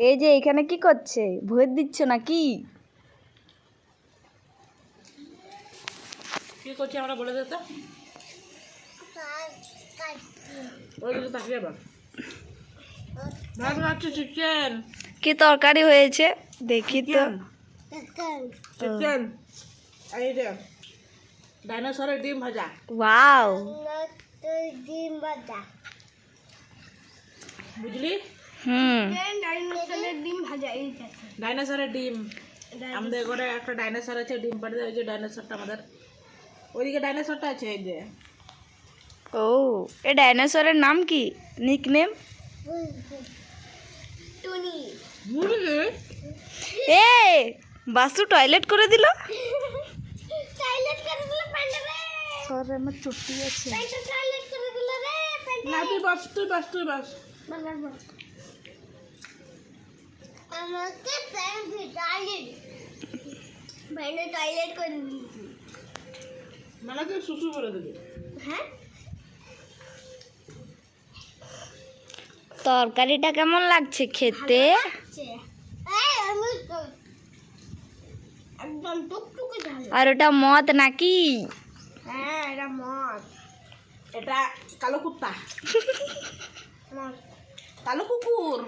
এই যে এখানে কি করছে, ভোট দিচ্ছ নাকি? কি করছি আমরা বলে দে তো। ওই দিকে তাকিয়ে বা ভাত খাচ্ছি চিকেন। কি তরকারি হয়েছে দেখি তো। চিকেন এই যে ডাইনোসরের ডিম ভাজা। ওয়াও, বুঝলি? ডাইনোসরের ডিম। আমাদের ঘরে একটা ডাইনোসর আছে, ডিম পাড়ে ওই যে ডাইনোসরটা আমাদের ওইদিকে ডাইনোসরটা আছে এই যে। ও, এই ডাইনোসরের নাম কি, নিকনেম? বুঝলি? এ বাসু টয়লেট করে দিল। সরে আমার চুটি আছে। না তুই বাস, তুই বাস, তুই বাস। টয়লেট করে দিয়েছি। মানে তুই শুশু করে দিবি। হ্যাঁ, তরকারিটা কেমন লাগছে খেতে? একদম টুকটুকে ঝাল। আর ওটা মদ নাকি? হ্যাঁ, এটা মদ। এটা কালো কুত্তা, মদ। কালো কুকুর।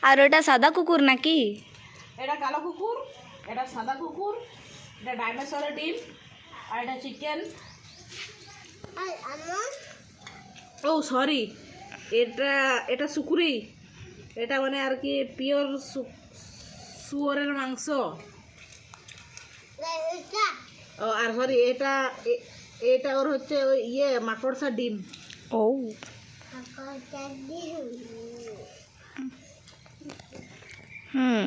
আর ওটা সাদা কুকুর নাকি? এটা কালো কুকুর, এটা সাদা কুকুর, এটা ডাইনোসরের ডিম, আর এটা চিকেন। আর আমার ও সরি, এটা এটা সুকুরি। এটা মানে আর কি পিওর শুয়োরের মাংস। এটা ও আর সরি, এটা এটা ওর হচ্ছে ওই ইয়ে মাকড়সার ডিম। ও, কাকা দিন। হুম।